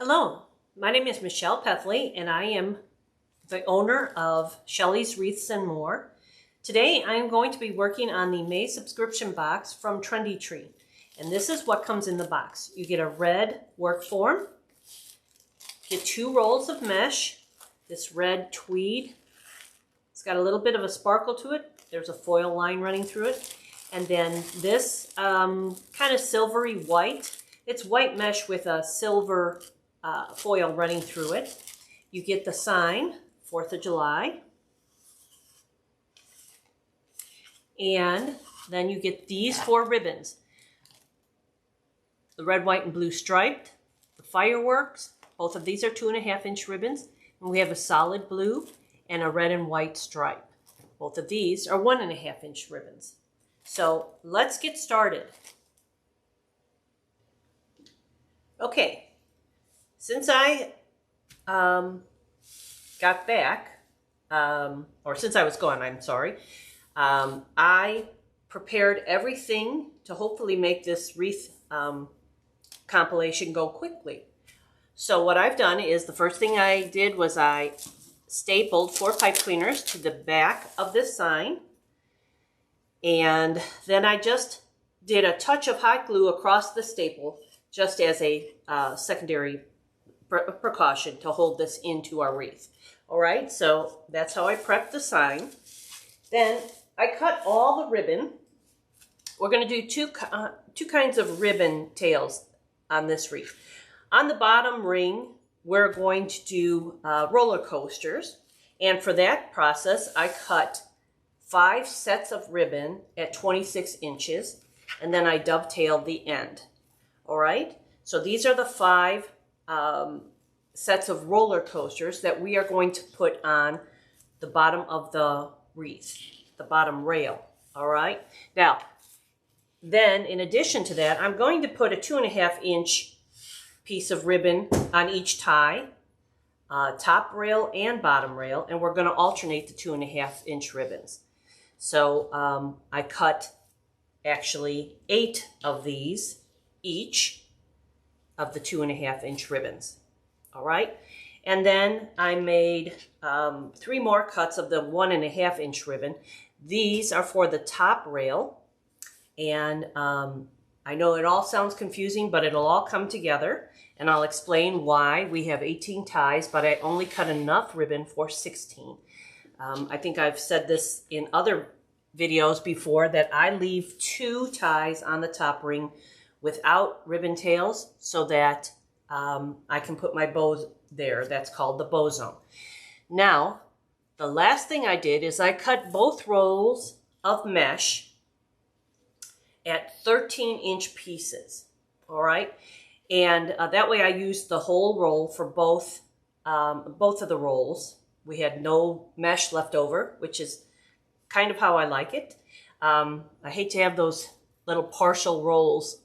Hello, my name is Michelle Pethley and I am the owner of ShellysWreathsNMore. Today I am going to be working on the May subscription box from Trendy Tree. And this is what comes in the box. You get a red work form, get 2 rolls of mesh, this red tweed. It's got a little bit of a sparkle to it. There's a foil line running through it. And then this kind of silvery white. It's white mesh with a silver foil running through it. You get the sign, 4th of July. And then you get these 4 ribbons. The red, white, and blue striped. The fireworks. Both of these are 2.5-inch ribbons. And we have a solid blue and a red and white stripe. Both of these are 1.5-inch ribbons. So let's get started. Okay. Since I got back, or since I was gone, I'm sorry, I prepared everything to hopefully make this wreath compilation go quickly. So what I've done is the first thing I did was I stapled 4 pipe cleaners to the back of this sign. And then I just did a touch of hot glue across the staple just as a secondary precaution to hold this into our wreath. All right, so that's how I prepped the sign. Then I cut all the ribbon. We're going to do two kinds of ribbon tails on this wreath. On the bottom ring, we're going to do roller coasters. And for that process, I cut 5 sets of ribbon at 26 inches, and then I dovetailed the end. All right, so these are the 5 sets of roller coasters that we are going to put on the bottom of the wreath, the bottom rail. All right, now then in addition to that, I'm going to put a 2.5-inch piece of ribbon on each tie, top rail and bottom rail, and we're going to alternate the 2.5-inch ribbons. So I cut actually 8 of these each of the 2.5-inch ribbons. All right, and then I made 3 more cuts of the 1.5-inch ribbon. These are for the top rail, and I know it all sounds confusing, but it'll all come together, and I'll explain why. We have 18 ties, but I only cut enough ribbon for 16. I think I've said this in other videos before that I leave 2 ties on the top ring without ribbon tails so that I can put my bows there. That's called the bow zone. Now, the last thing I did is I cut both rolls of mesh at 13-inch pieces. All right, and that way I used the whole roll for both of the rolls. We had no mesh left over, which is kind of how I like it. I hate to have those little partial rolls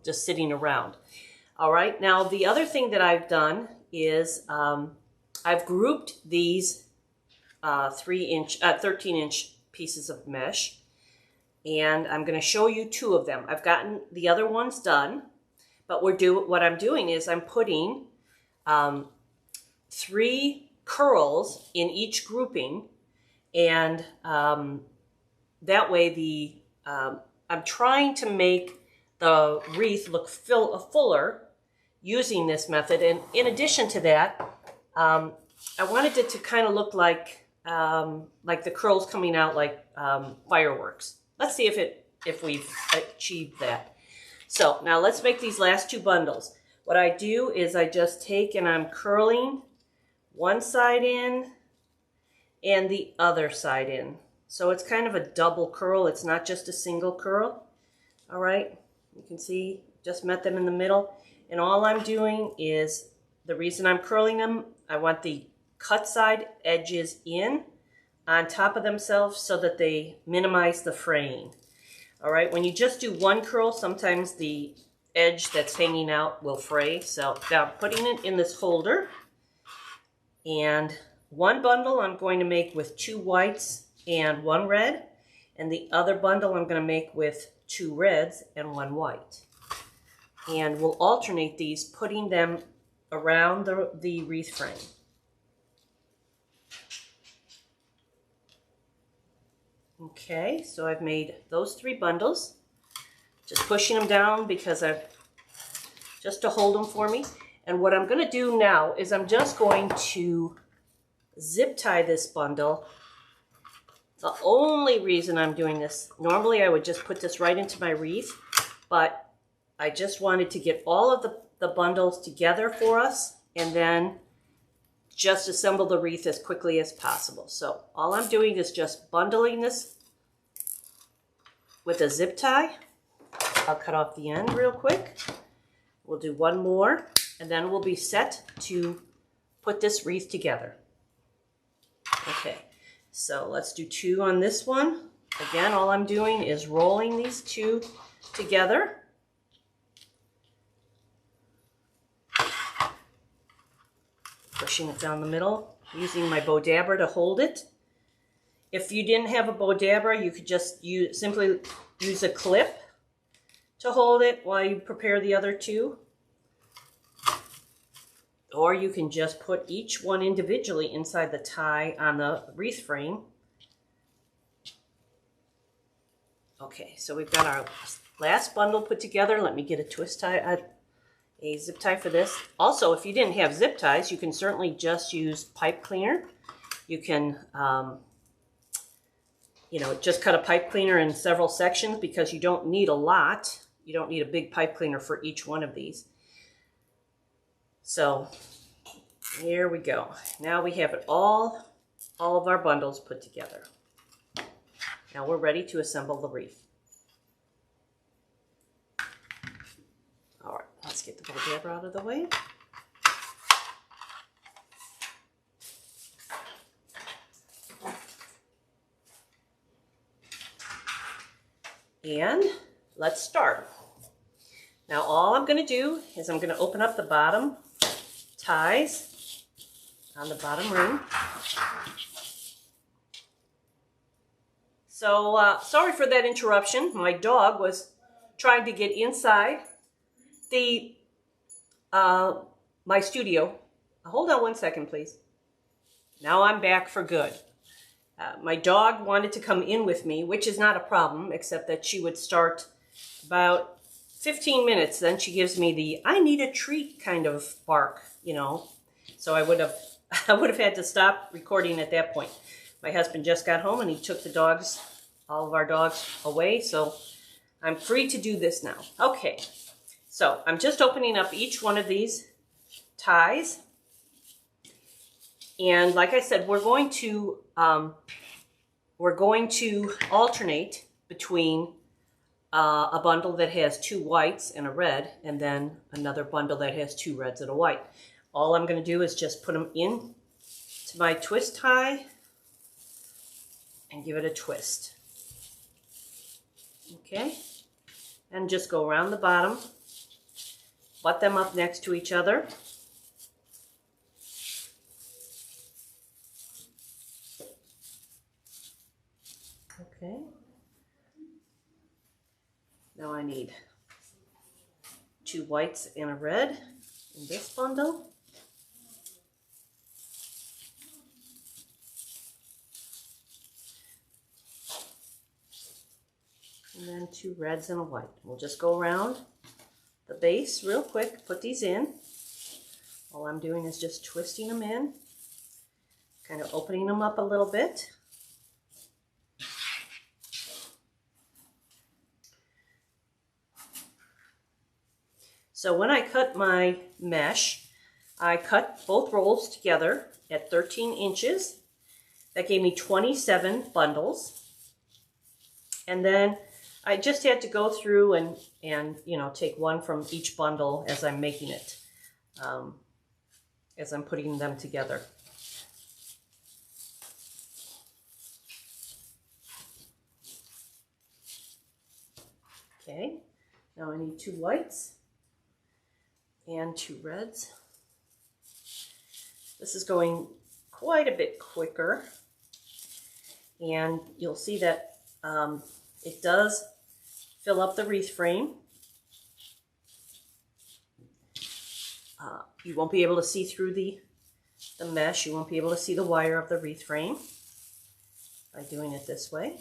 just sitting around. All right, now the other thing that I've done is I've grouped these 13-inch pieces of mesh, and I'm going to show you 2 of them. I've gotten the other ones done, but what I'm doing is I'm putting 3 curls in each grouping, and that way I'm trying to make the wreath look fuller using this method. And in addition to that, I wanted it to kind of look like the curls coming out like fireworks. Let's see if we've achieved that. So now let's make these last 2 bundles. What I do is I just take and I'm curling one side in and the other side in. So it's kind of a double curl. It's not just a single curl. All right, you can see just met them in the middle. And all I'm doing is, the reason I'm curling them, I want the cut side edges in on top of themselves so that they minimize the fraying. All right, when you just do one curl, sometimes the edge that's hanging out will fray. So now I'm putting it in this holder, and one bundle I'm going to make with 2 whites and 1 red, and the other bundle I'm going to make with 2 reds and 1 white. And we'll alternate these, putting them around the wreath frame. Okay, so I've made those 3 bundles. Just pushing them down because just to hold them for me. And what I'm going to do now is I'm just going to zip tie this bundle. The only reason I'm doing this, normally I would just put this right into my wreath, but I just wanted to get all of the bundles together for us and then just assemble the wreath as quickly as possible. So all I'm doing is just bundling this with a zip tie. I'll cut off the end real quick. We'll do one more and then we'll be set to put this wreath together. Okay, so let's do 2 on this one. Again, all I'm doing is rolling these 2 together. Pushing it down the middle, using my bow dabber to hold it. If you didn't have a bow dabber, you could just simply use a clip to hold it while you prepare the other 2. Or you can just put each one individually inside the tie on the wreath frame. Okay, so we've got our last bundle put together. Let me get a twist tie, a zip tie for this. Also, if you didn't have zip ties, you can certainly just use pipe cleaner. You can, just cut a pipe cleaner in several sections because you don't need a lot. You don't need a big pipe cleaner for each one of these. So here we go. Now we have it all of our bundles put together. Now we're ready to assemble the wreath. All right, let's get the bow dabber out of the way. And let's start. Now all I'm going to do is I'm going to open up the bottom ties on the bottom ring. So sorry for that interruption. My dog was trying to get inside my studio. Hold on one second, please. Now I'm back for good. My dog wanted to come in with me, which is not a problem, except that she would start about 15 minutes. Then she gives me the "I need a treat" kind of bark, So I would have had to stop recording at that point. My husband just got home and he took all of our dogs away, so I'm free to do this now. Okay, so I'm just opening up each one of these ties. And like I said, we're going to alternate between a bundle that has 2 whites and a red, and then another bundle that has 2 reds and a white. All I'm going to do is just put them in to my twist tie and give it a twist. Okay, and just go around the bottom, butt them up next to each other. Okay, now I need 2 whites and a red in this bundle. And then 2 reds and a white. We'll just go around the base real quick, put these in. All I'm doing is just twisting them in, kind of opening them up a little bit. So when I cut my mesh, I cut both rolls together at 13 inches. That gave me 27 bundles. And then I just had to go through and take one from each bundle as I'm making it, as I'm putting them together. Okay, now I need 2 whites and 2 reds. This is going quite a bit quicker, and you'll see that it does fill up the wreath frame. you won't be able to see through the mesh. You won't be able to see the wire of the wreath frame by doing it this way.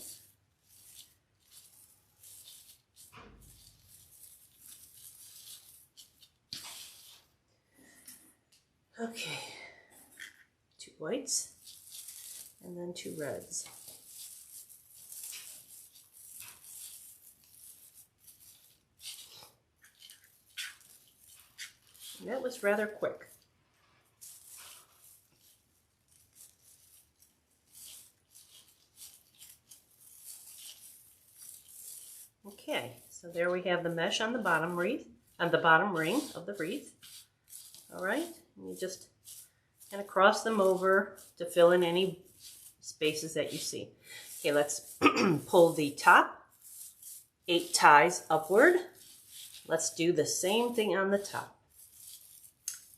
Okay, 2 whites and then 2 reds. And that was rather quick. Okay, so there we have the mesh on the bottom wreath, on the bottom ring of the wreath. All right, and you just kind of cross them over to fill in any spaces that you see. Okay, let's pull the top 8 ties upward. Let's do the same thing on the top.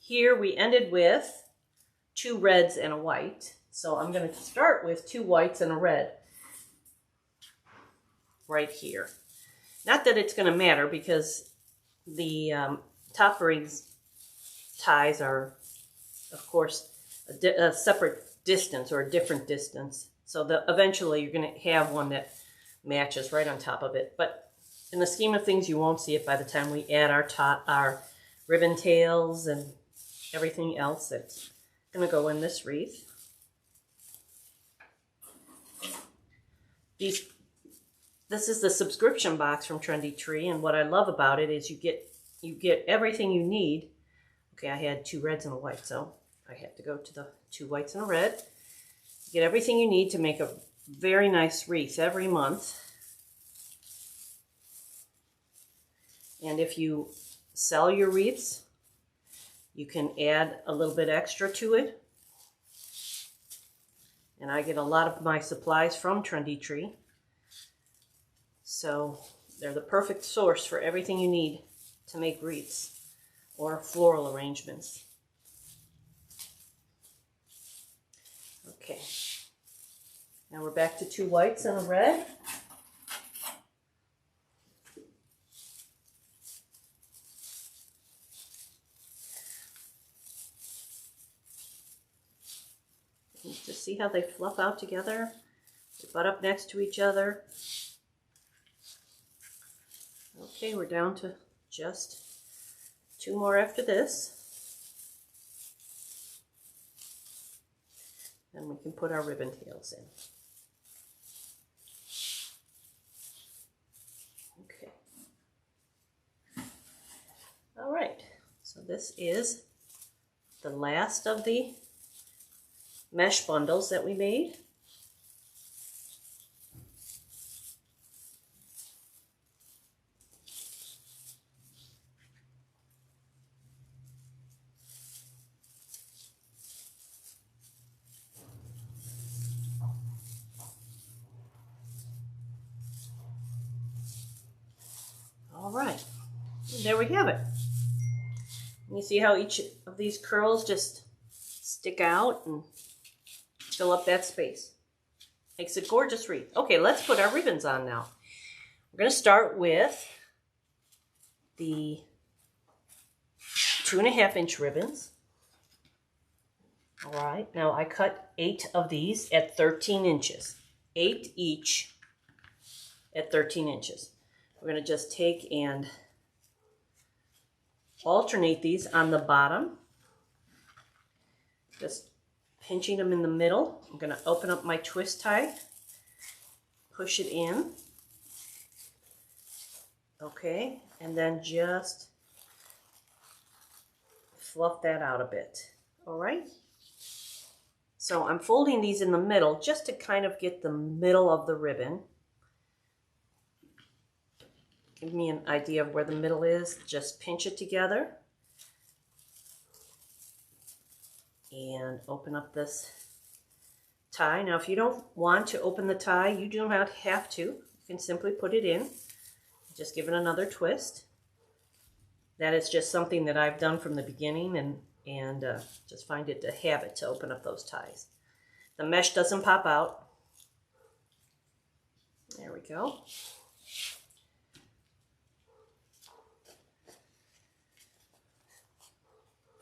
Here we ended with 2 reds and a white. So I'm going to start with 2 whites and a red right here. Not that it's going to matter because the top rings ties are, of course, a separate distance or a different distance. So eventually you're going to have one that matches right on top of it. But in the scheme of things, you won't see it by the time we add our ribbon tails and everything else that's going to go in this wreath. This is the subscription box from Trendy Tree, and what I love about it is you get everything you need. Okay, I had 2 reds and a white, so I had to go to the 2 whites and a red. You get everything you need to make a very nice wreath every month. And if you sell your wreaths, you can add a little bit extra to it. And I get a lot of my supplies from Trendy Tree. So they're the perfect source for everything you need to make wreaths or floral arrangements. Okay, now we're back to 2 whites and a red. Just see how they fluff out together? They butt up next to each other. Okay, we're down to just 2 more after this. And we can put our ribbon tails in. Okay. All right, so this is the last of the mesh bundles that we made. All right, and there we have it. You see how each of these curls just stick out and fill up that space. Makes a gorgeous wreath. Okay, let's put our ribbons on now. We're going to start with the 2.5-inch ribbons. All right, now I cut 8 of these at 13 inches. 8 each at 13 inches. We're going to just take and alternate these on the bottom. Just pinching them in the middle. I'm going to open up my twist tie, push it in. Okay, and then just fluff that out a bit. All right. So I'm folding these in the middle just to kind of get the middle of the ribbon. Give me an idea of where the middle is. Just pinch it together. And open up this tie. Now, if you don't want to open the tie, you do not have to. You can simply put it in. Just give it another twist. That is just something that I've done from the beginning, and just find it a habit to open up those ties. The mesh doesn't pop out. There we go.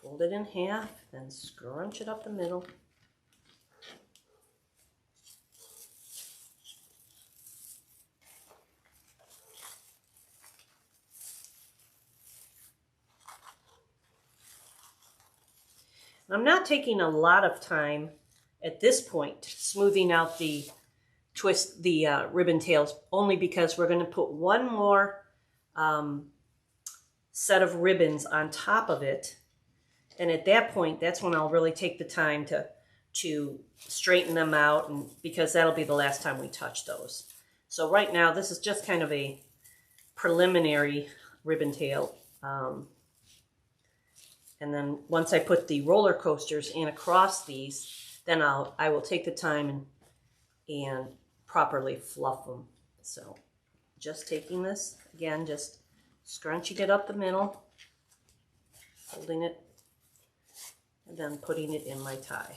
Fold it in half, then scrunch it up the middle. I'm not taking a lot of time at this point smoothing out the ribbon tails, only because we're going to put one more set of ribbons on top of it. And at that point, that's when I'll really take the time to straighten them out, and because that'll be the last time we touch those. So right now, this is just kind of a preliminary ribbon tail. And then once I put the roller coasters in across these, then I will take the time and properly fluff them. So just taking this, again, just scrunching it up the middle, holding it, and then putting it in my tie.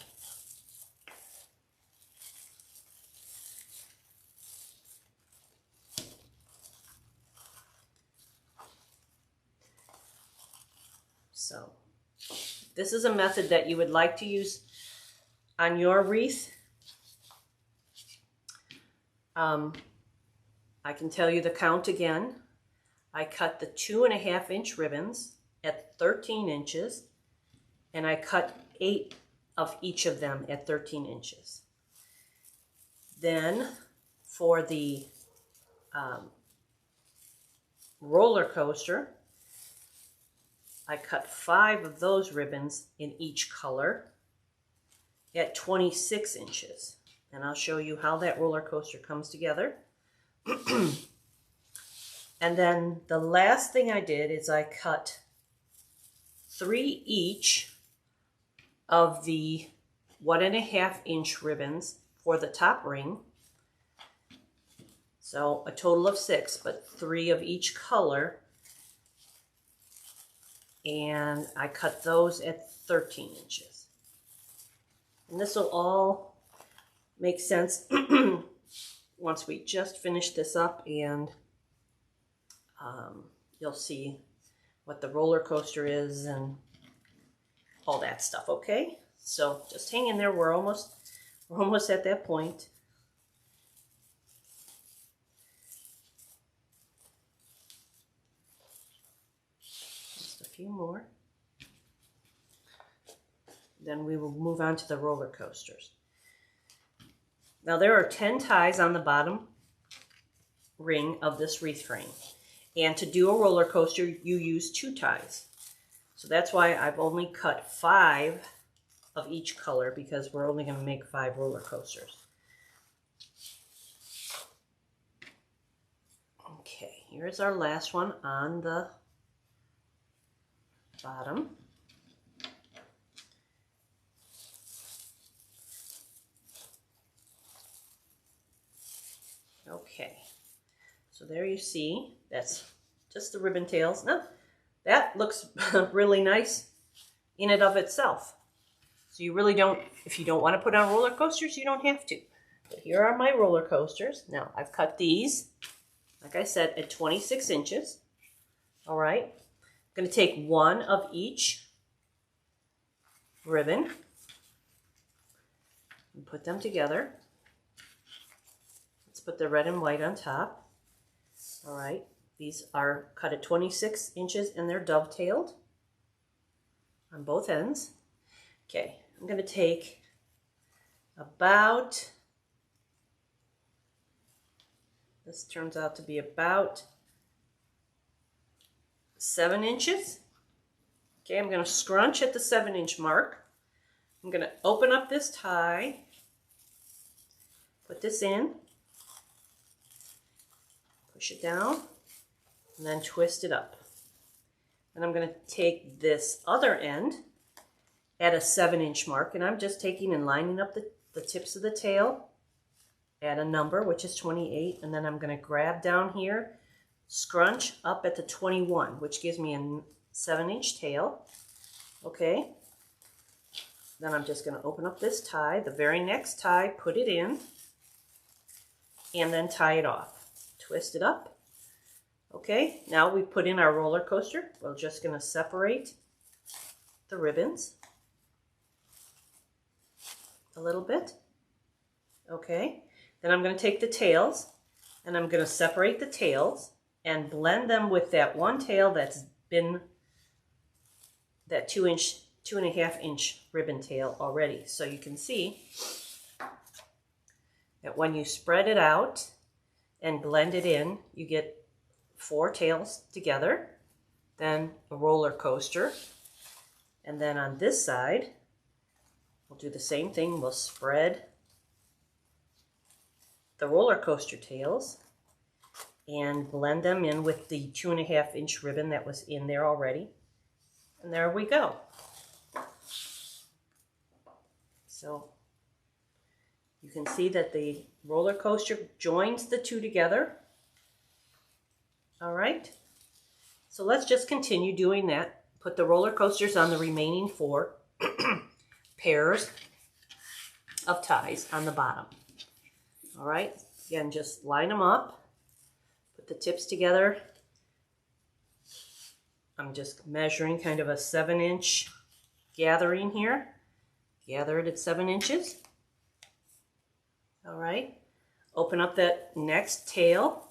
So this is a method that you would like to use on your wreath. I can tell you the count again. I cut the 2.5 inch ribbons at 13 inches, and I cut 8 of each of them at 13 inches. Then for the roller coaster, I cut 5 of those ribbons in each color at 26 inches. And I'll show you how that roller coaster comes together. And then the last thing I did is I cut 3 each of the 1.5 inch ribbons for the top ring. So a total of 6, but 3 of each color. And I cut those at 13 inches. And this will all make sense once we just finish this up, and you'll see what the roller coaster is and all that stuff, okay? So just hang in there, we're almost at that point. Just a few more. Then we will move on to the roller coasters. Now there are 10 ties on the bottom ring of this wreath frame. And to do a roller coaster, you use 2 ties. So that's why I've only cut 5 of each color, because we're only going to make 5 roller coasters. Okay, here's our last one on the bottom. Okay, so there you see, that's just the ribbon tails. Now, that looks really nice in and of itself. So you really don't, if you don't want to put on roller coasters, you don't have to. But here are my roller coasters. Now, I've cut these, like I said, at 26 inches. All right, I'm going to take 1 of each ribbon and put them together. Put the red and white on top. All right, these are cut at 26 inches and they're dovetailed on both ends. Okay, I'm going to take about, this turns out to be about 7 inches. Okay, I'm going to scrunch at the 7-inch mark. I'm going to open up this tie, put this in, push it down, and then twist it up. And I'm going to take this other end at a 7-inch mark, and I'm just taking and lining up the tips of the tail at a number, which is 28, and then I'm going to grab down here, scrunch up at the 21, which gives me a 7-inch tail. Okay. Then I'm just going to open up this tie, the very next tie, put it in, and then tie it off. Twist it up. Okay, now we put in our roller coaster. We're just going to separate the ribbons a little bit. Okay, then I'm going to take the tails and I'm going to separate the tails and blend them with that one tail that's been that 2.5 inch ribbon tail already. So you can see that when you spread it out and blend it in, you get 4 tails together, then a roller coaster, and then on this side, we'll do the same thing. We'll spread the roller coaster tails and blend them in with the 2.5 inch ribbon that was in there already. And there we go. So you can see that the roller coaster joins the two together. All right. So let's just continue doing that. Put the roller coasters on the remaining 4 pairs of ties on the bottom. All right. Again, just line them up. Put the tips together. I'm just measuring kind of a 7-inch gathering here. Gather it at 7 inches. All right. Open up that next tail,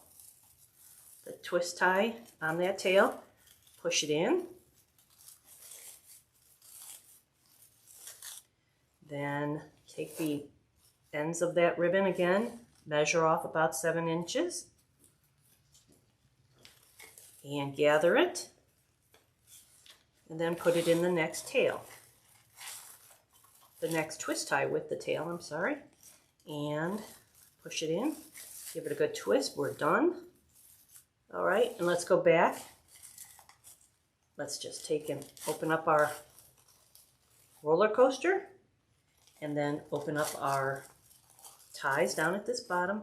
the twist tie on that tail. Push it in. Then take the ends of that ribbon again, measure off about 7 inches, and gather it, and then put it in the next tail. The next twist tie with the tail, I'm sorry, and push it in. Give it a good twist. We're done. All right, and let's go back. Let's just take and open up our roller coaster, and then open up our ties down at this bottom.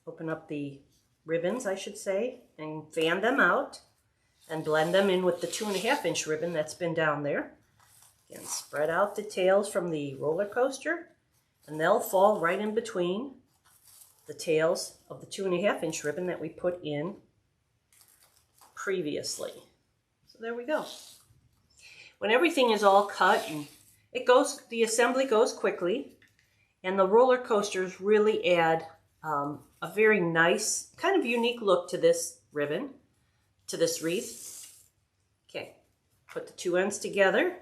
Open up the ribbons, I should say, and fan them out and blend them in with the 2.5 inch ribbon that's been down there. Again, spread out the tails from the roller coaster, and they'll fall right in between the tails of the 2.5 inch ribbon that we put in previously. So there we go. When everything is all cut, and the assembly goes quickly, and the roller coasters really add a very nice, kind of unique look to this ribbon, to this wreath. Okay, put the 2 ends together,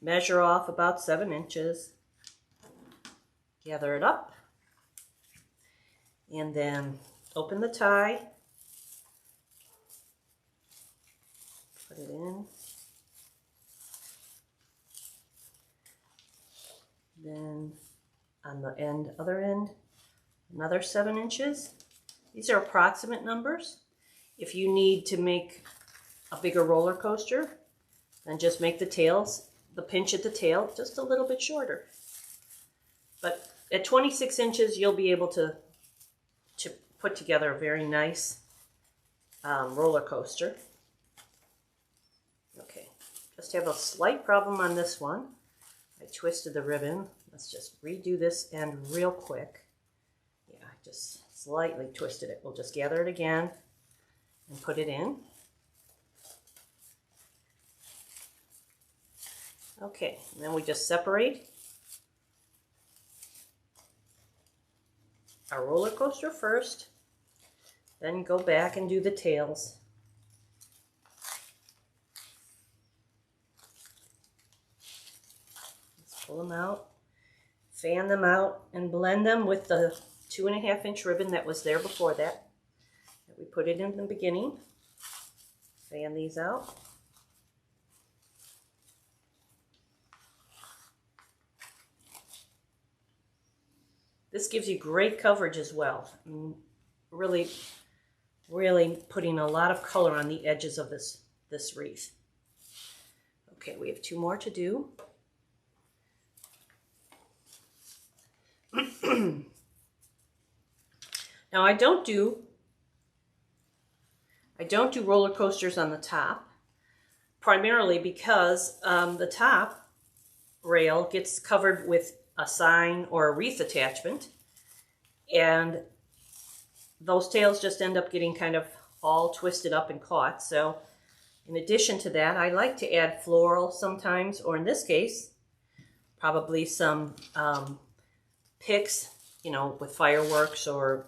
measure off about 7 inches, gather it up, and then open the tie, put it in, then on the other end, another 7 inches. These are approximate numbers. If you need to make a bigger roller coaster, then just make the tails, the pinch at the tail, just a little bit shorter. But at 26 inches, you'll be able to put together a very nice roller coaster. Okay, just have a slight problem on this one. I twisted the ribbon. Let's just redo this end real quick. Yeah, I just slightly twisted it. We'll just gather it again and put it in. Okay, and then we just separate our roller coaster first, then go back and do the tails. Let's pull them out, fan them out, and blend them with the 2.5 inch ribbon that was there before that we put it in the beginning. Fan these out. This gives you great coverage as well. Really, really putting a lot of color on the edges of this wreath. Okay, we have 2 more to do. Now I don't do roller coasters on the top, primarily because the top rail gets covered with a sign or a wreath attachment, and those tails just end up getting kind of all twisted up and caught. So In addition to that, I like to add floral sometimes, or in this case, probably some picks, you know, with fireworks or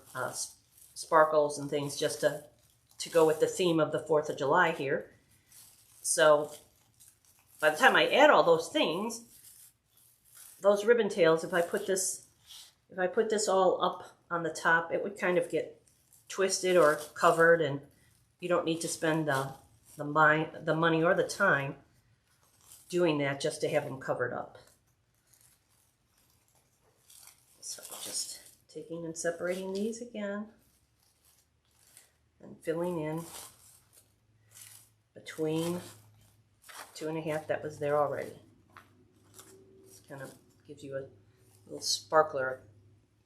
sparkles and things, just to go with the theme of the 4th of July here. So by the time I add all those things, those ribbon tails, if I put this all up on the top, it would kind of get twisted or covered, and you don't need to spend the money or the time doing that just to have them covered up. So just taking and separating these again and filling in between 2.5 that was there already. This kind of gives you a little sparkler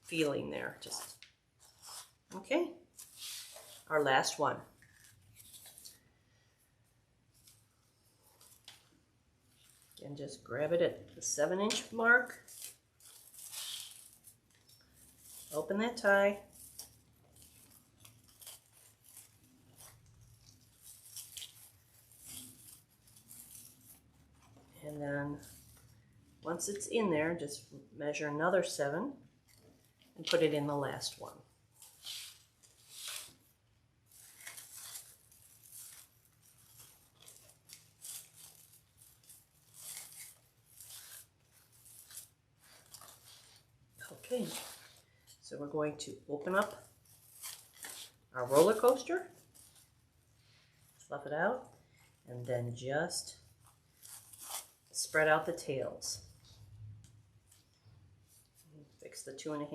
feeling there. Just okay. Our last one. And just grab it at the 7-inch mark. Open that tie. And then once it's in there, just measure another 7 and put it in the last one. Okay, so we're going to open up our roller coaster, fluff it out, and then just spread out the tails. Fix the 2.5.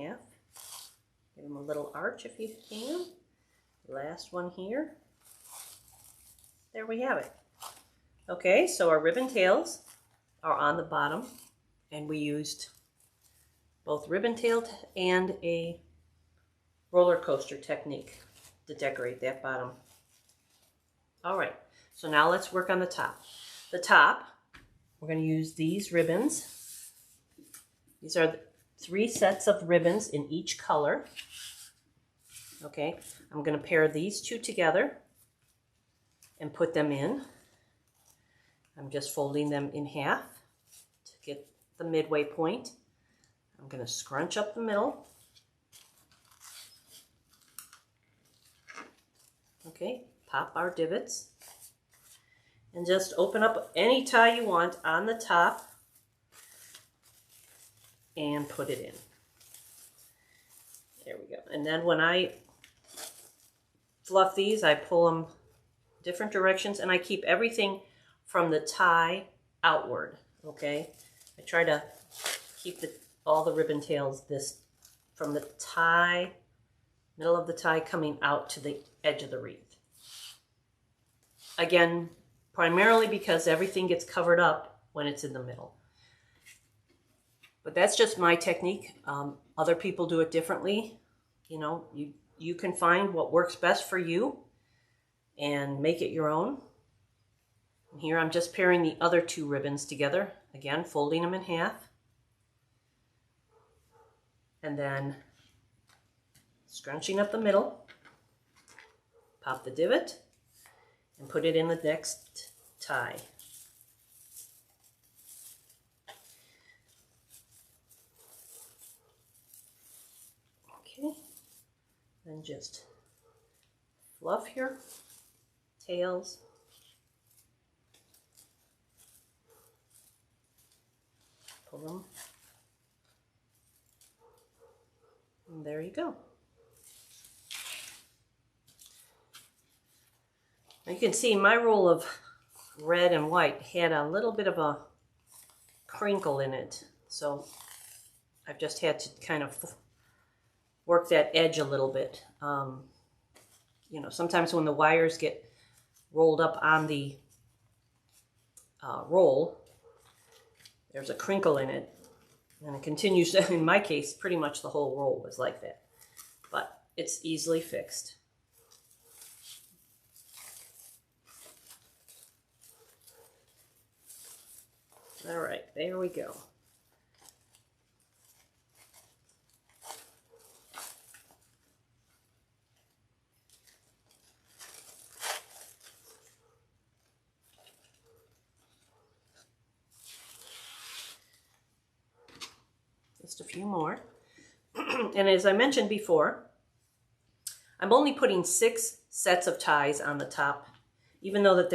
Give them a little arch if you can. Last one here. There we have it. Okay, so our ribbon tails are on the bottom, and we used both ribbon tail and a roller coaster technique to decorate that bottom. All right, so now let's work on the top. The top, we're going to use these ribbons. These are 3 sets of ribbons in each color. Okay, I'm going to pair these 2 together and put them in. I'm just folding them in half to get the midway point. I'm going to scrunch up the middle. Okay, pop our divots. And just open up any tie you want on the top and put it in. There we go. And then when I fluff these, I pull them different directions, and I keep everything from the tie outward, okay? I try to keep all the ribbon tails from the tie, middle of the tie coming out to the edge of the wreath. Again, primarily because everything gets covered up when it's in the middle. But that's just my technique. Other people do it differently. You know, you can find what works best for you and make it your own. And here I'm just pairing the other 2 ribbons together. Again, folding them in half. And then scrunching up the middle, pop the divot, and put it in the next tie. Okay, then just fluff your tails. Pull them. And there you go. You can see my roll of red and white had a little bit of a crinkle in it. So I've just had to kind of work that edge a little bit. You know, sometimes when the wires get rolled up on the roll, there's a crinkle in it. And it continues, in my case, pretty much the whole roll was like that. But it's easily fixed. All right, there we go. Just a few more. And as I mentioned before, I'm only putting 6 sets of ties on the top, even though that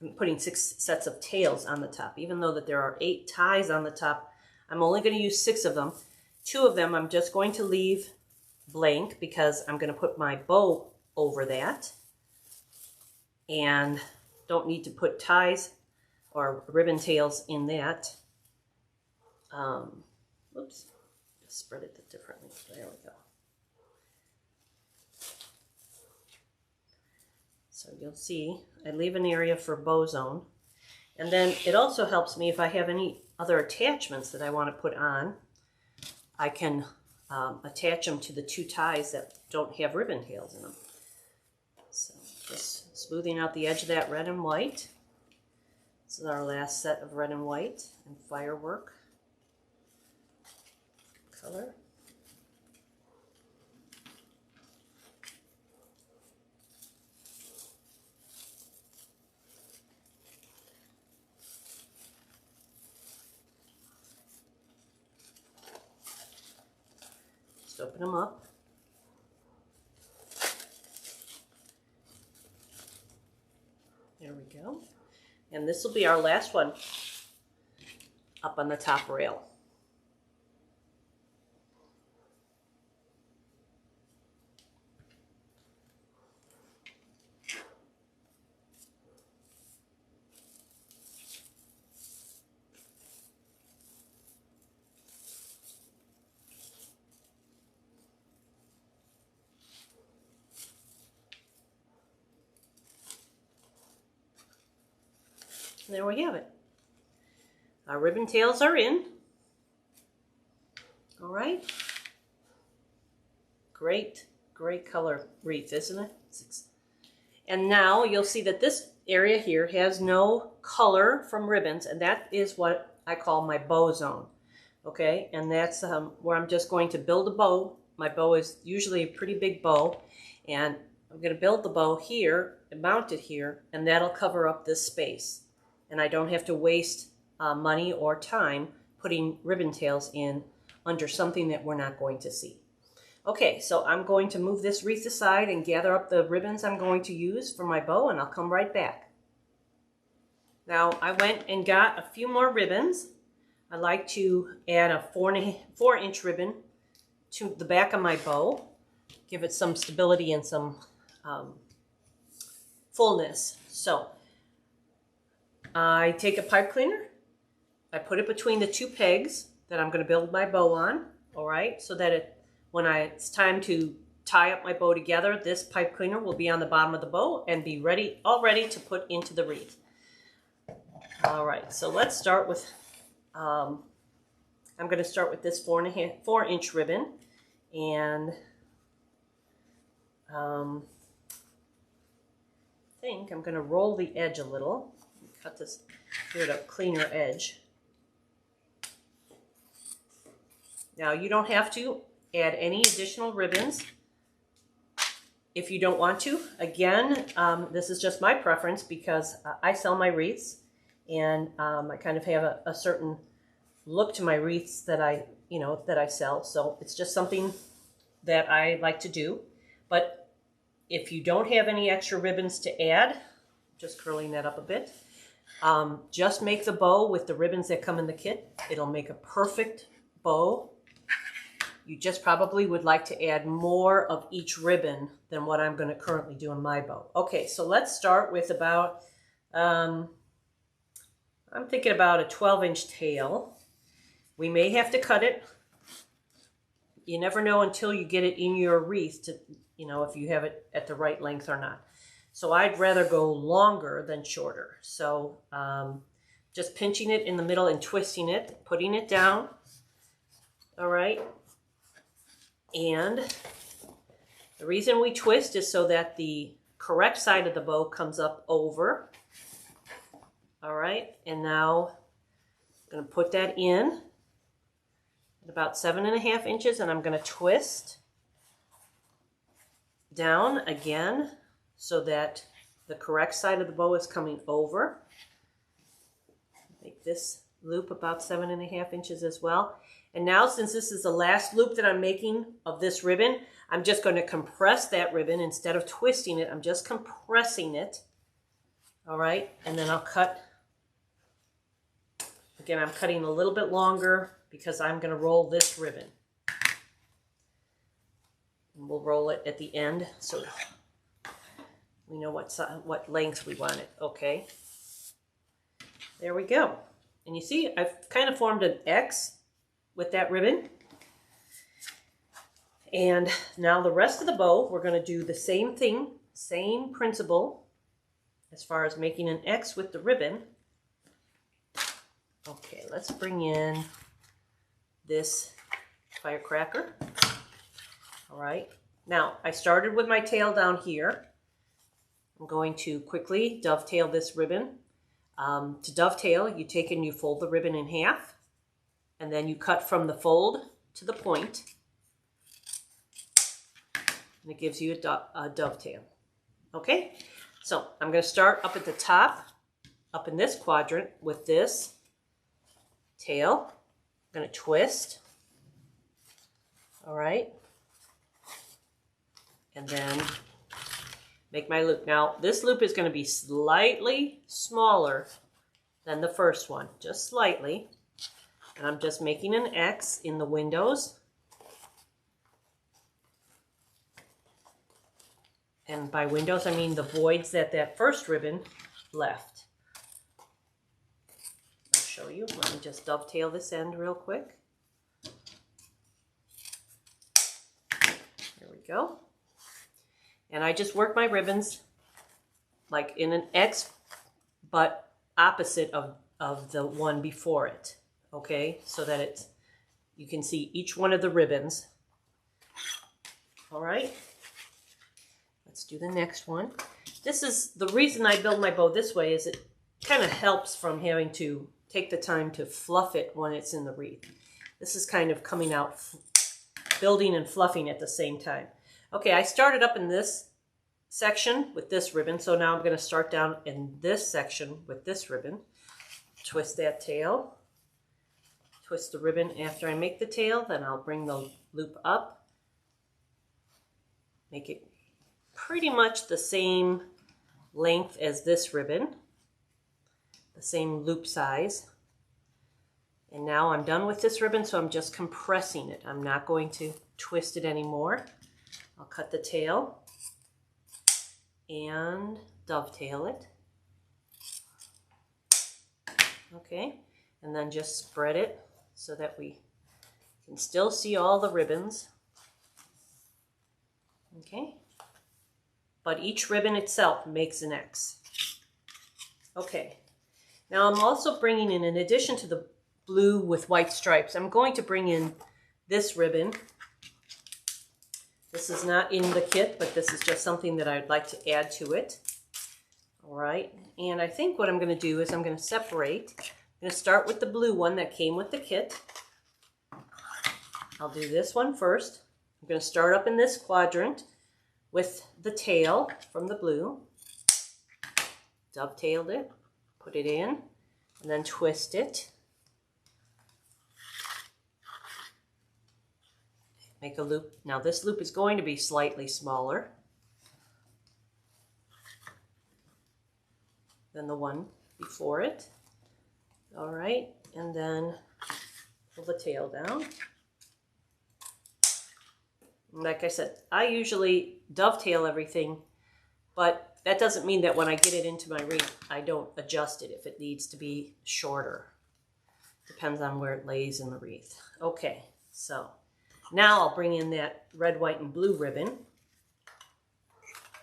I'm putting 6 sets of tails on the top. Even though that there are 8 ties on the top, I'm only going to use 6 of them. 2 of them I'm just going to leave blank because I'm going to put my bow over that. And don't need to put ties or ribbon tails in that. Oops, just spread it differently. There we go. So you'll see I leave an area for bow zone. And then it also helps me if I have any other attachments that I want to put on, I can attach them to the 2 ties that don't have ribbon tails in them. So just smoothing out the edge of that red and white. This is our last set of red and white and firework color. Just open them up. There we go. And this will be our last one up on the top rail. And there we have it. Our ribbon tails are in. All right. Great, great color wreath, isn't it? And now you'll see that this area here has no color from ribbons, and that is what I call my bow zone. Okay, and that's where I'm just going to build a bow. My bow is usually a pretty big bow, and I'm going to build the bow here and mount it here, and that'll cover up this space. And I don't have to waste money or time putting ribbon tails in under something that we're not going to see. Okay, so I'm going to move this wreath aside and gather up the ribbons I'm going to use for my bow, and I'll come right back. Now I went and got a few more ribbons. I like to add a 4-inch ribbon to the back of my bow, give it some stability and some fullness. So I take a pipe cleaner, I put it between the 2 pegs that I'm going to build my bow on, all right, so that when it's time to tie up my bow together, this pipe cleaner will be on the bottom of the bow and be all ready to put into the wreath. All right, so let's start with, I'm going to start with this 4-inch ribbon, and I think I'm going to roll the edge a little. Cut this, get a cleaner edge. Now you don't have to add any additional ribbons if you don't want to. Again, this is just my preference because I sell my wreaths, and I kind of have a certain look to my wreaths that I sell. So it's just something that I like to do. But if you don't have any extra ribbons to add, just curling that up a bit. Just make the bow with the ribbons that come in the kit. It'll make a perfect bow. You just probably would like to add more of each ribbon than what I'm going to currently do in my bow. Okay, so let's start with about, I'm thinking about a 12-inch tail. We may have to cut it. You never know until you get it in your wreath to, if you have it at the right length or not. So I'd rather go longer than shorter. So just pinching it in the middle and twisting it, putting it down. All right. And the reason we twist is so that the correct side of the bow comes up over. All right. And now I'm going to put that in at about 7.5 inches, and I'm going to twist down again so that the correct side of the bow is coming over. Make this loop about 7.5 inches as well. And now, since this is the last loop that I'm making of this ribbon, I'm just going to compress that ribbon. Instead of twisting it, I'm just compressing it. All right, and then I'll cut. Again, I'm cutting a little bit longer because I'm going to roll this ribbon. And we'll roll it at the end so we know what length we want it. Okay, there we go. And you see, I've kind of formed an X with that ribbon. And now the rest of the bow, we're going to do the same thing, same principle as far as making an X with the ribbon. Okay, let's bring in this firecracker. All right, now I started with my tail down here. I'm going to quickly dovetail this ribbon. To dovetail, you take and you fold the ribbon in half, and then you cut from the fold to the point, and it gives you a dovetail. Okay, so I'm going to start up at the top, up in this quadrant with this tail. I'm going to twist. All right, and then make my loop. Now, this loop is going to be slightly smaller than the first one, just slightly. And I'm just making an X in the windows. And by windows, I mean the voids that first ribbon left. I'll show you. Let me just dovetail this end real quick. There we go. And I just work my ribbons like in an X, but opposite of the one before it, okay? So that you can see each one of the ribbons. All right, let's do the next one. This is the reason I build my bow this way, is it kind of helps from having to take the time to fluff it when it's in the wreath. This is kind of coming out, building and fluffing at the same time. Okay, I started up in this section with this ribbon, so now I'm going to start down in this section with this ribbon. Twist that tail. Twist the ribbon after I make the tail, then I'll bring the loop up. Make it pretty much the same length as this ribbon, the same loop size. And now I'm done with this ribbon, so I'm just compressing it. I'm not going to twist it anymore. I'll cut the tail and dovetail it. Okay, and then just spread it so that we can still see all the ribbons. Okay, but each ribbon itself makes an X. Okay, now I'm also bringing in addition to the blue with white stripes, I'm going to bring in this ribbon. This is not in the kit, but this is just something that I'd like to add to it. All right, and I think what I'm going to do is I'm going to separate. I'm going to start with the blue one that came with the kit. I'll do this one first. I'm going to start up in this quadrant with the tail from the blue. Dovetailed it, put it in, and then twist it. Make a loop. Now this loop is going to be slightly smaller than the one before it. All right, and then pull the tail down. Like I said, I usually dovetail everything, but that doesn't mean that when I get it into my wreath, I don't adjust it if it needs to be shorter. Depends on where it lays in the wreath. Okay, so now I'll bring in that red, white, and blue ribbon.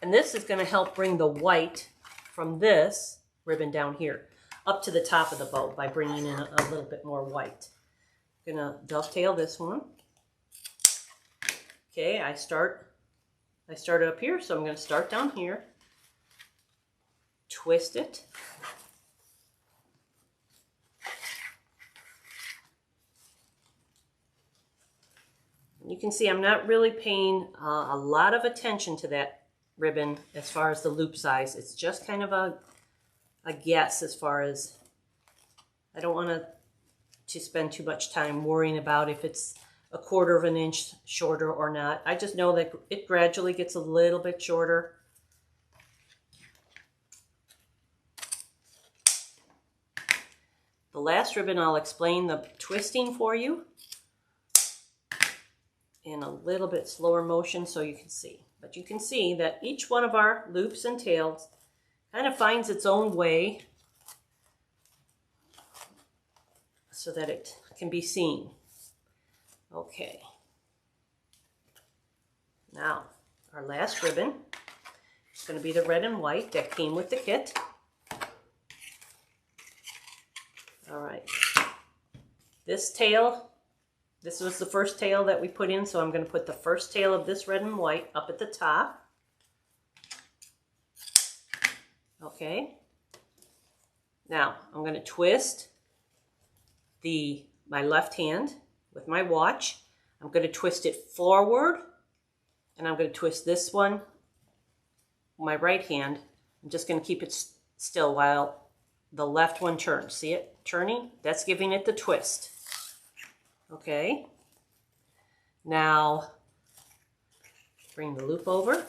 And this is going to help bring the white from this ribbon down here up to the top of the bow by bringing in a little bit more white. I'm going to dovetail this one. Okay, I started up here, so I'm going to start down here, twist it, you can see I'm not really paying a lot of attention to that ribbon as far as the loop size. It's just kind of a guess as far as, I don't want to spend too much time worrying about if it's a 1/4 of an inch shorter or not. I just know that it gradually gets a little bit shorter. The last ribbon, I'll explain the twisting for you in a little bit slower motion so you can see. But you can see that each one of our loops and tails kind of finds its own way so that it can be seen. Okay. Now, our last ribbon is going to be the red and white that came with the kit. All right. This tail, this was the first tail that we put in, so I'm going to put the first tail of this red and white up at the top. Okay. Now, I'm going to twist my left hand with my watch. I'm going to twist it forward, and I'm going to twist this one, my right hand. I'm just going to keep it still while the left one turns. See it turning? That's giving it the twist. Okay. Now, bring the loop over.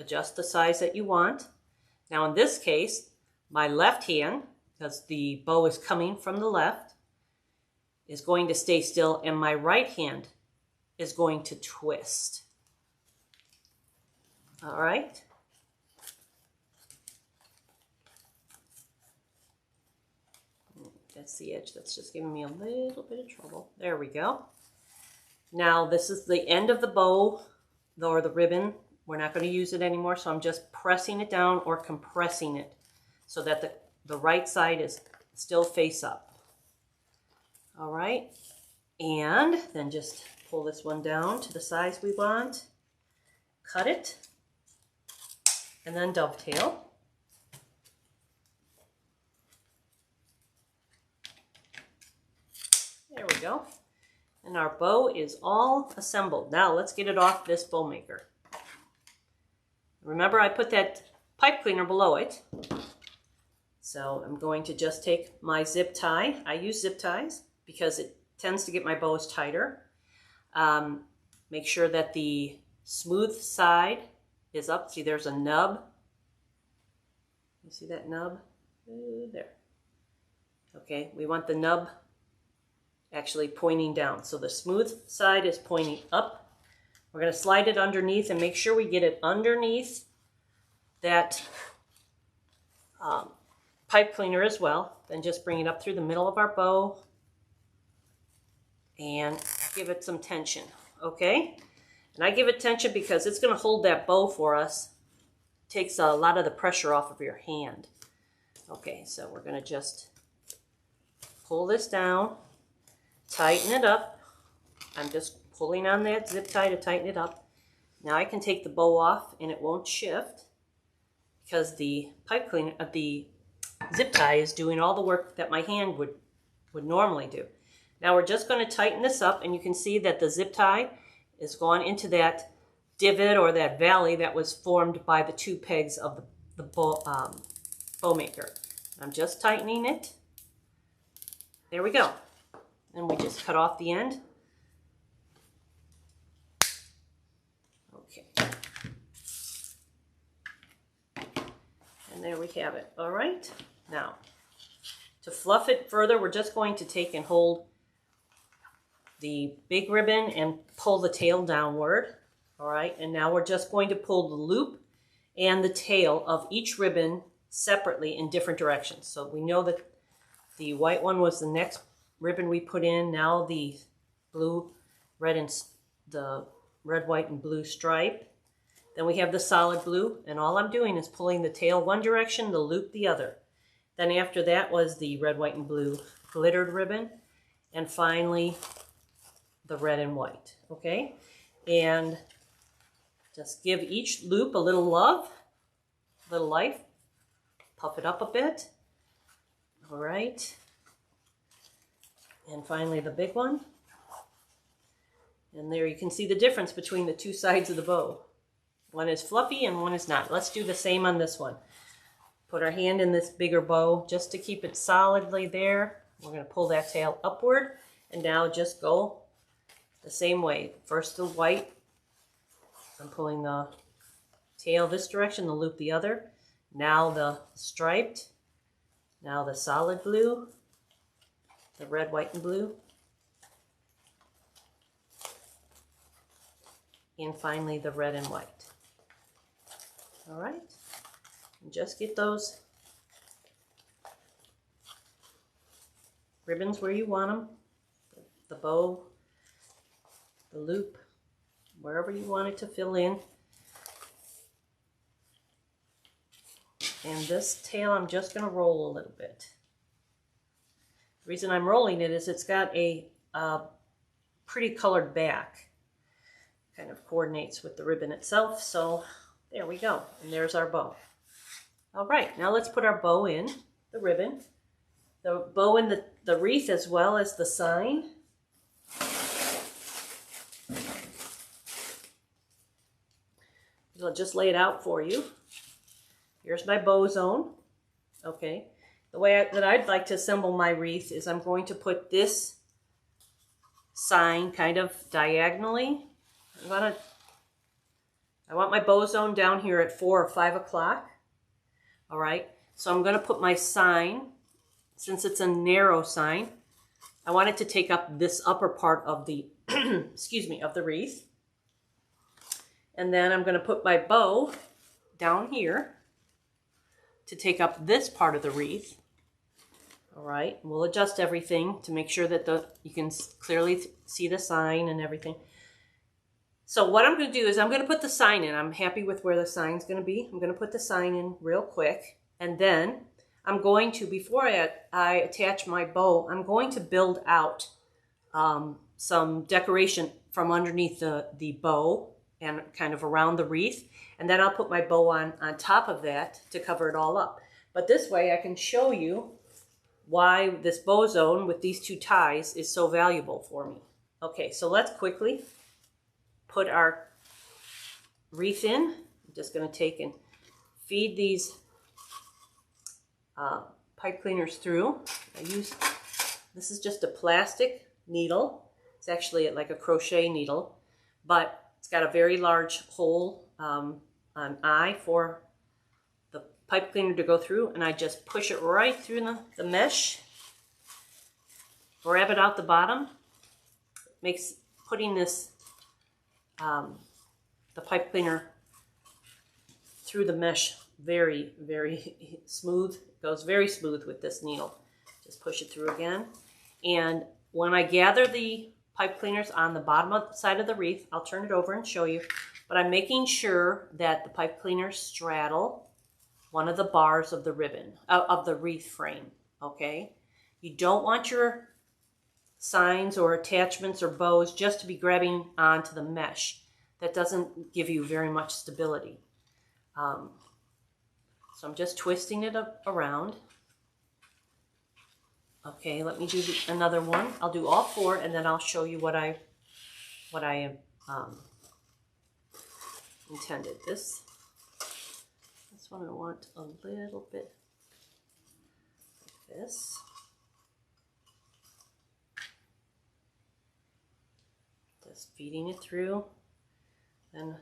Adjust the size that you want. Now in this case, my left hand, because the bow is coming from the left, is going to stay still, and my right hand is going to twist. All right. That's the edge that's just giving me a little bit of trouble. There we go. Now this is the end of the bow or the ribbon. We're not going to use it anymore, so I'm just pressing it down or compressing it so that the right side is still face up. All right, and then just pull this one down to the size we want, cut it, and then dovetail. There we go. And our bow is all assembled. Now let's get it off this bow maker. Remember, I put that pipe cleaner below it. So I'm going to just take my zip tie. I use zip ties because it tends to get my bows tighter. Make sure that the smooth side is up. See, there's a nub. You see that nub? There. Okay, we want the nub actually pointing down. So the smooth side is pointing up. We're going to slide it underneath and make sure we get it underneath that pipe cleaner as well. Then just bring it up through the middle of our bow and give it some tension, okay? And I give it tension because it's going to hold that bow for us. It takes a lot of the pressure off of your hand. Okay, so we're going to just pull this down, tighten it up. I'm just pulling on that zip tie to tighten it up. Now I can take the bow off and it won't shift because the pipe cleaner, the zip tie is doing all the work that my hand would normally do. Now we're just going to tighten this up, and you can see that the zip tie is gone into that divot or that valley that was formed by the 2 pegs of the bow maker. I'm just tightening it. There we go. And we just cut off the end. Okay. And there we have it. All right. Now, to fluff it further, we're just going to take and hold the big ribbon and pull the tail downward. All right. And now we're just going to pull the loop and the tail of each ribbon separately in different directions. So we know that the white one was the next ribbon we put in. Now the blue, red, and the red, white, and blue stripe. Then we have the solid blue, and all I'm doing is pulling the tail one direction, the loop the other. Then after that was the red, white, and blue glittered ribbon, and finally the red and white, okay? And just give each loop a little love, a little life, puff it up a bit, all right? And finally the big one. And there you can see the difference between the 2 sides of the bow. One is fluffy and one is not. Let's do the same on this one. Put our hand in this bigger bow just to keep it solidly there. We're going to pull that tail upward, and now just go the same way. First the white, I'm pulling the tail this direction, the loop the other. Now the striped, now the solid blue, the red, white, and blue. And finally the red and white. All right, and just get those ribbons where you want them, the bow, the loop, wherever you want it to fill in. And this tail I'm just going to roll a little bit. The reason I'm rolling it is it's got a pretty colored back. Kind of coordinates with the ribbon itself, so there we go. And there's our bow. All right, now let's put our bow in, the ribbon, the bow in the wreath as well as the sign. I'll just lay it out for you. Here's my bow zone. Okay, the way that I'd like to assemble my wreath is I'm going to put this sign kind of diagonally. I want my bow zone down here at 4 or 5 o'clock. All right, so I'm going to put my sign, since it's a narrow sign, I want it to take up this upper part of the, excuse me, of the wreath. And then I'm going to put my bow down here to take up this part of the wreath. All right, we'll adjust everything to make sure that you can clearly see the sign and everything. So what I'm going to do is I'm going to put the sign in. I'm happy with where the sign's going to be. I'm going to put the sign in real quick. And then I'm going to, before I attach my bow, I'm going to build out some decoration from underneath the bow and kind of around the wreath. And then I'll put my bow on top of that to cover it all up. But this way I can show you why this bow zone with these 2 ties is so valuable for me. Okay, so let's quickly put our wreath in. I'm just going to take and feed these pipe cleaners through. This is just a plastic needle. It's actually like a crochet needle, but it's got a very large hole, an eye for the pipe cleaner to go through, and I just push it right through the mesh, grab it out the bottom. Makes putting this the pipe cleaner through the mesh very, very smooth. It goes very smooth with this needle. Just push it through again. And when I gather the pipe cleaners on the bottom side of the wreath, I'll turn it over and show you. But I'm making sure that the pipe cleaners straddle one of the bars of the ribbon, of the wreath frame, okay? You don't want your signs or attachments or bows just to be grabbing onto the mesh. That doesn't give you very much stability. So I'm just twisting it around. Okay, let me do another one. I'll do all 4, and then I'll show you what I intended. This one I want a little bit like this. Just feeding it through, then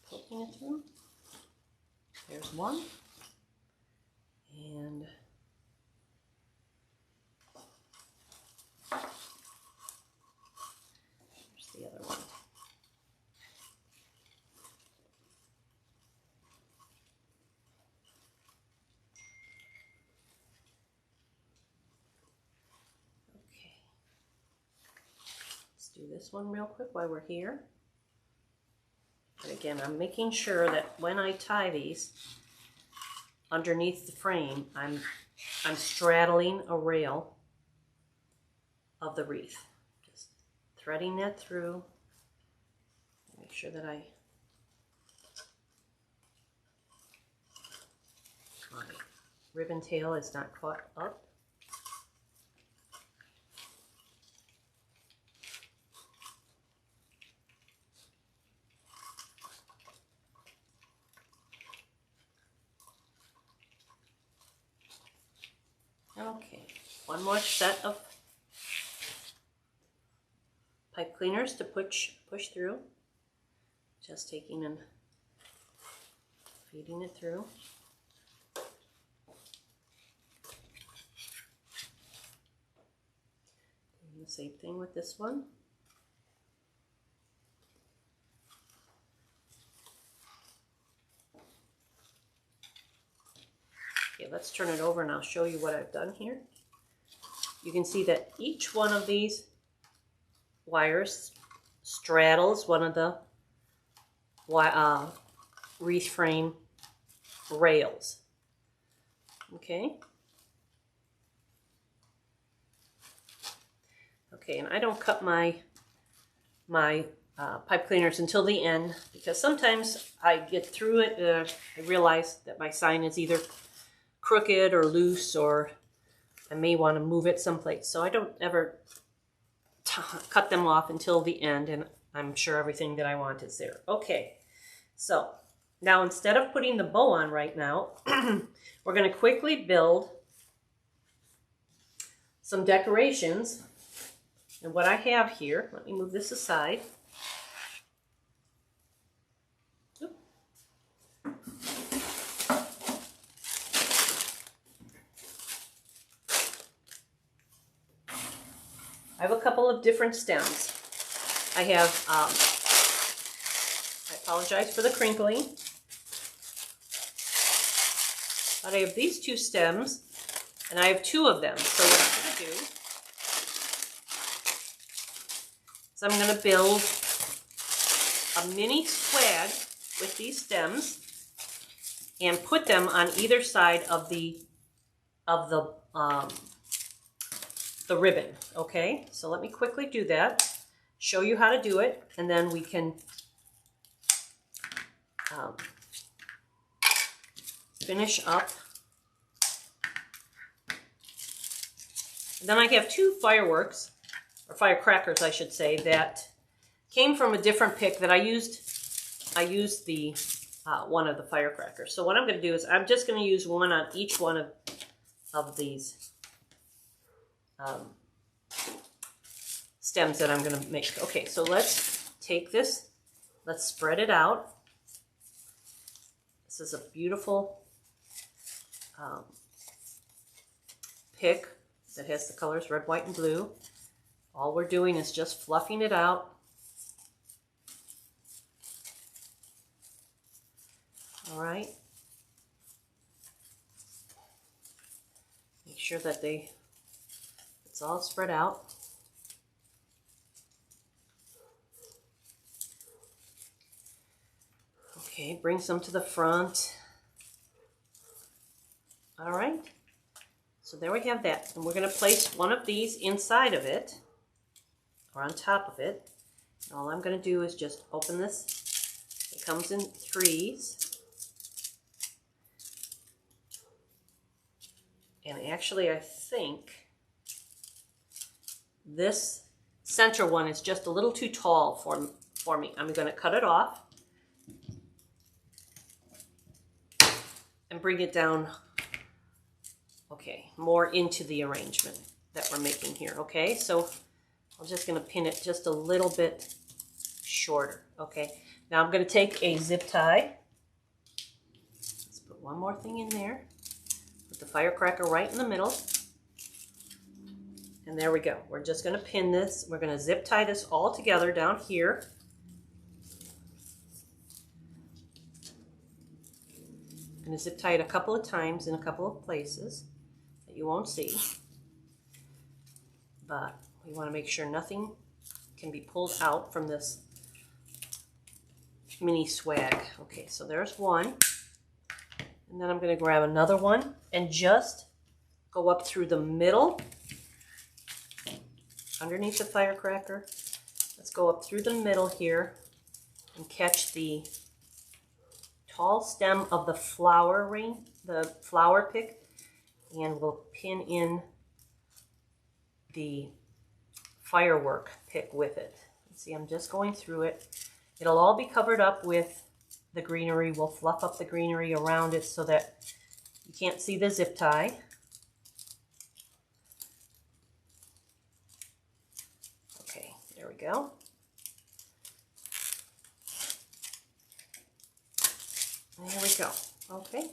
poking it through. There's one, and there's the other one. Do this one real quick while we're here. And again, I'm making sure that when I tie these underneath the frame, I'm straddling a rail of the wreath. Just threading that through. Make sure that my ribbon tail is not caught up. Okay, one more set of pipe cleaners to push through. Just taking and feeding it through. And the same thing with this one. Okay, let's turn it over and I'll show you what I've done here. You can see that each one of these wires straddles one of the wreath frame rails. Okay. Okay, and I don't cut my pipe cleaners until the end because sometimes I get through it, I realize that my sign is either crooked or loose, or I may want to move it someplace. So I don't ever cut them off until the end, and I'm sure everything that I want is there. Okay, so now instead of putting the bow on right now, we're going to quickly build some decorations. And what I have here, let me move this aside. I have a couple of different stems. I have, I apologize for the crinkling, but I have these two stems, and I have two of them. So what I'm going to do is I'm going to build a mini swag with these stems and put them on either side of the ribbon. Okay, so let me quickly do that, show you how to do it, and then we can finish up. And then I have two fireworks, or firecrackers I should say, that came from a different pick that I used the one of the firecrackers. So what I'm going to do is I'm just going to use one on each one of these stems that I'm going to make. Okay, so let's take this, let's spread it out. This is a beautiful pick that has the colors red, white, and blue. All we're doing is just fluffing it out. All right. Make sure that it's all spread out. Okay, bring some to the front. All right. So there we have that. And we're going to place one of these inside of it, or on top of it. And all I'm going to do is just open this. It comes in threes. And actually, I think this center one is just a little too tall for me. I'm going to cut it off and bring it down, okay, more into the arrangement that we're making here, okay? So I'm just going to pin it just a little bit shorter, okay? Now I'm going to take a zip tie. Let's put one more thing in there. Put the firecracker right in the middle. And there we go. We're just going to pin this. We're going to zip tie this all together down here. I'm going to zip tie it a couple of times in a couple of places that you won't see. But we want to make sure nothing can be pulled out from this mini swag. Okay, so there's one. And then I'm going to grab another one and just go up through the middle, underneath the firecracker. Let's go up through the middle here and catch the tall stem of the flower ring, the flower pick, and we'll pin in the firework pick with it. See, I'm just going through it. It'll all be covered up with the greenery. We'll fluff up the greenery around it so that you can't see the zip tie. There we go. There we go. Okay,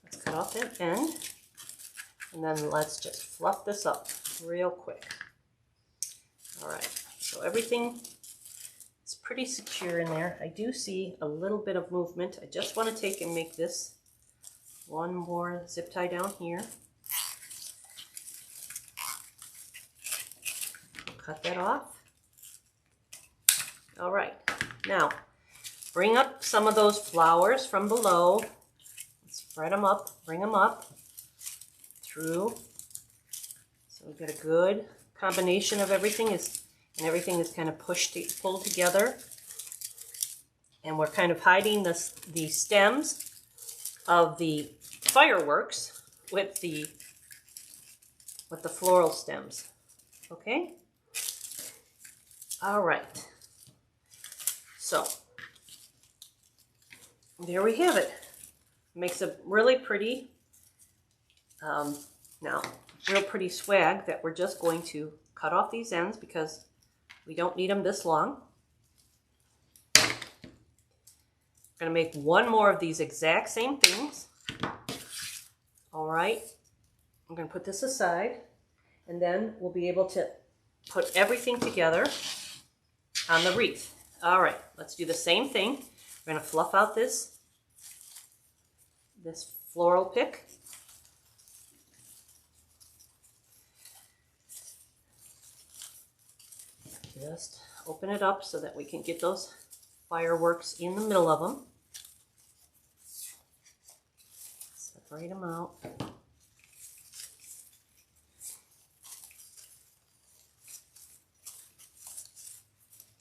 let's cut off that end, and then let's just fluff this up real quick. All right, so everything is pretty secure in there. I do see a little bit of movement. I just want to take and make this one more zip tie down here. Cut that off. All right, now bring up some of those flowers from below. Spread them up, bring them up through. So we've got a good combination of everything and everything is kind of pulled together. And we're kind of hiding the stems of the fireworks with the floral stems. Okay? All right. So there we have it. Makes a really pretty, real pretty swag that we're just going to cut off these ends because we don't need them this long. I'm going to make one more of these exact same things. All right, I'm going to put this aside, and then we'll be able to put everything together on the wreath. All right, let's do the same thing. We're going to fluff out this floral pick. Just open it up so that we can get those fireworks in the middle of them. Separate them out.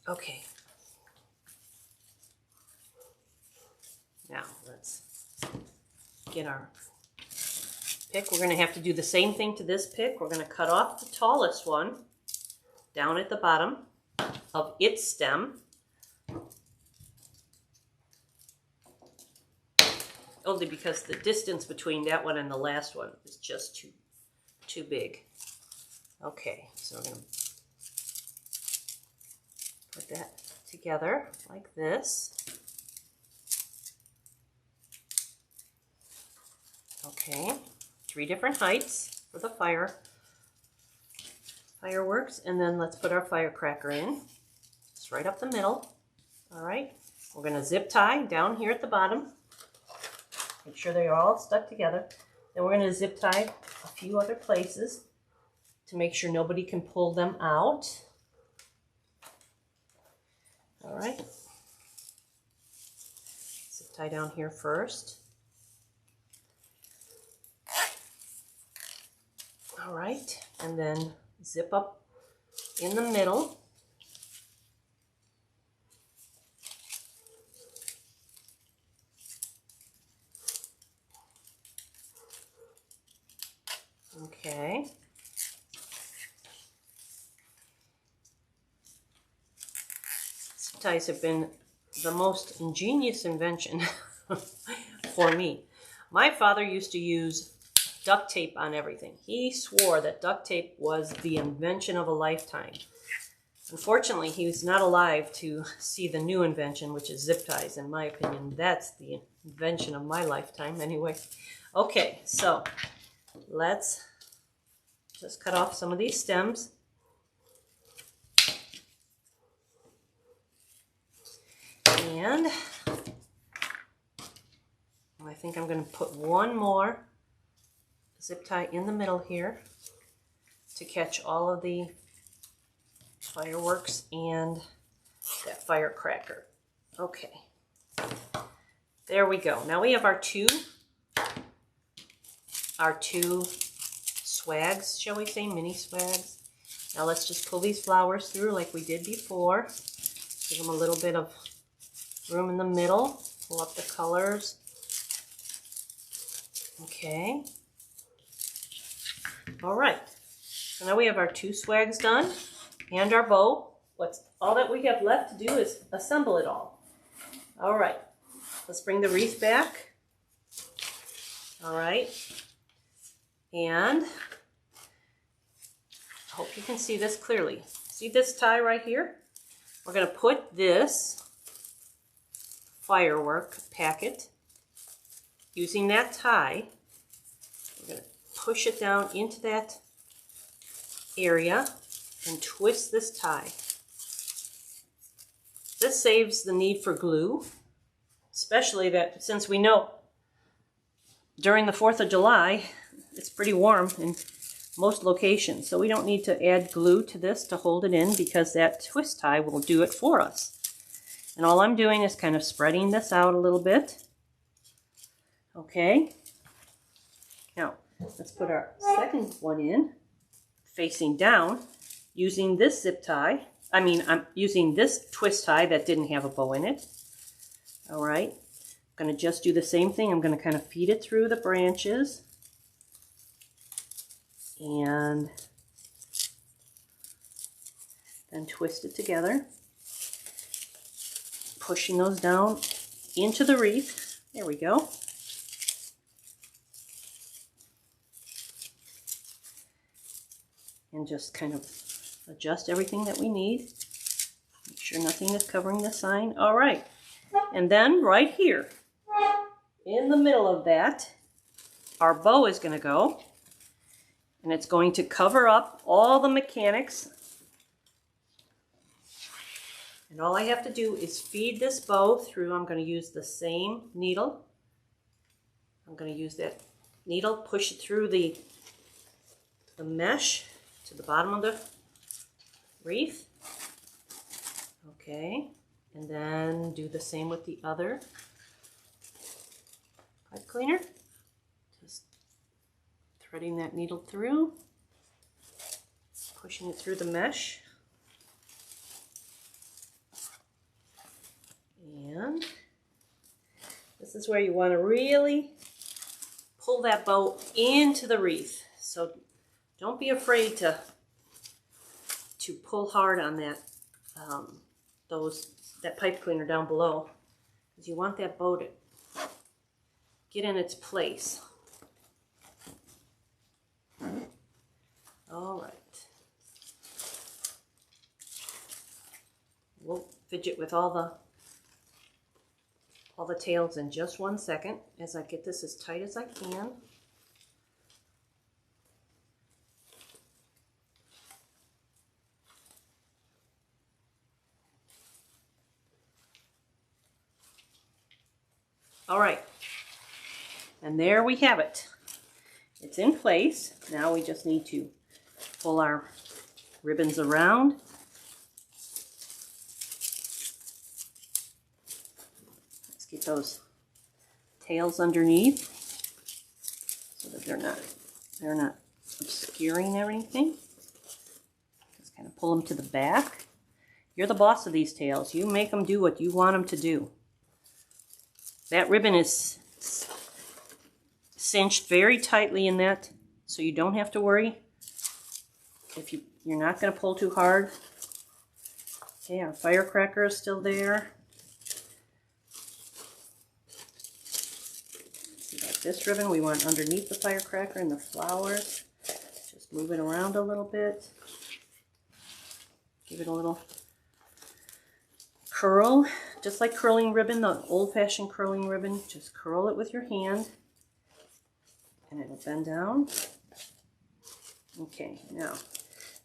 Okay. Now let's get our pick. We're going to have to do the same thing to this pick. We're going to cut off the tallest one down at the bottom of its stem. Only because the distance between that one and the last one is just too big. Okay, so we're going to put that together like this. Okay, 3 different heights for the fireworks, and then let's put our firecracker in. Just right up the middle. All right, we're going to zip tie down here at the bottom. Make sure they're all stuck together. Then we're going to zip tie a few other places to make sure nobody can pull them out. All right. Zip tie down here first. All right, and then zip up in the middle. Okay. Zip ties have been the most ingenious invention for me. My father used to use duct tape on everything. He swore that duct tape was the invention of a lifetime. Unfortunately, he was not alive to see the new invention, which is zip ties. In my opinion, that's the invention of my lifetime anyway. Okay, so let's just cut off some of these stems. And I think I'm going to put one more zip tie in the middle here to catch all of the fireworks and that firecracker. Okay, there we go. Now we have our two swags, shall we say, mini swags. Now let's just pull these flowers through like we did before. Give them a little bit of room in the middle. Pull up the colors. Okay. All right. So now we have our 2 swags done and our bow. All that we have left to do is assemble it all. All right. Let's bring the wreath back. All right. And I hope you can see this clearly. See this tie right here? We're going to put this firework packet using that tie. We're going to push it down into that area and twist this tie. This saves the need for glue, especially that since we know during the 4th of July it's pretty warm in most locations, so we don't need to add glue to this to hold it in because that twist tie will do it for us. And all I'm doing is kind of spreading this out a little bit. Okay. Now, let's put our second one in, facing down, using this zip tie. I'm using this twist tie that didn't have a bow in it. All right. I'm going to just do the same thing. I'm going to kind of feed it through the branches. And then twist it together, pushing those down into the wreath. There we go. And just kind of adjust everything that we need. Make sure nothing is covering the sign. All right. And then right here, in the middle of that, our bow is going to go. And it's going to cover up all the mechanics. And all I have to do is feed this bow through. I'm going to use the same needle. I'm going to use that needle, push it through the mesh to the bottom of the wreath. Okay, and then do the same with the other pipe cleaner. Just threading that needle through, pushing it through the mesh. And this is where you want to really pull that bow into the wreath. So don't be afraid to pull hard on that that pipe cleaner down below, because you want that bow to get in its place. All right. We'll fidget with all the tails in just 1 second as I get this as tight as I can. All right, and there we have it. It's in place. Now we just need to pull our ribbons around. Let's get those tails underneath so that they're not obscuring everything. Just kind of pull them to the back. You're the boss of these tails. You make them do what you want them to do. That ribbon is cinched very tightly in that, so you don't have to worry if you're not going to pull too hard. Okay, our firecracker is still there. See, like this ribbon we want underneath the firecracker and the flowers. Just move it around a little bit. Give it a little curl, just like curling ribbon, the old-fashioned curling ribbon. Just curl it with your hand and it'll bend down. Okay, now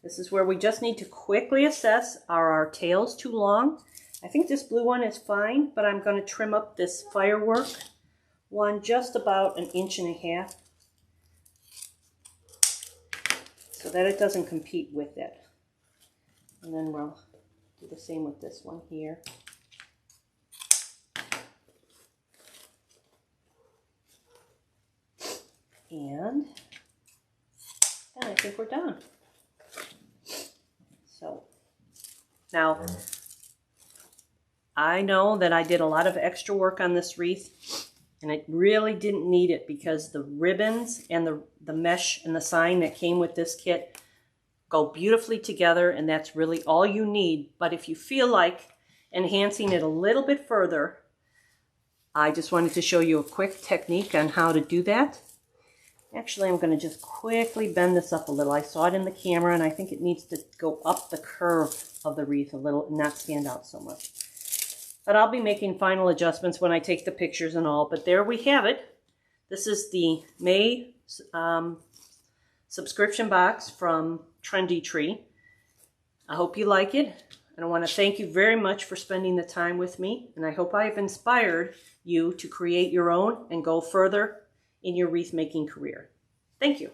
this is where we just need to quickly assess, are our tails too long? I think this blue one is fine, but I'm going to trim up this firework one just about 1.5 inches so that it doesn't compete with it. And then we'll do the same with this one here. And then I think we're done. So now I know that I did a lot of extra work on this wreath and it really didn't need it because the ribbons and the mesh and the sign that came with this kit go beautifully together, and that's really all you need. But if you feel like enhancing it a little bit further, I just wanted to show you a quick technique on how to do that. Actually, I'm going to just quickly bend this up a little. I saw it in the camera, and I think it needs to go up the curve of the wreath a little and not stand out so much. But I'll be making final adjustments when I take the pictures and all. But there we have it. This is the May subscription box from Trendy Tree. I hope you like it. And I want to thank you very much for spending the time with me. And I hope I have inspired you to create your own and go further in your wreath making career. Thank you.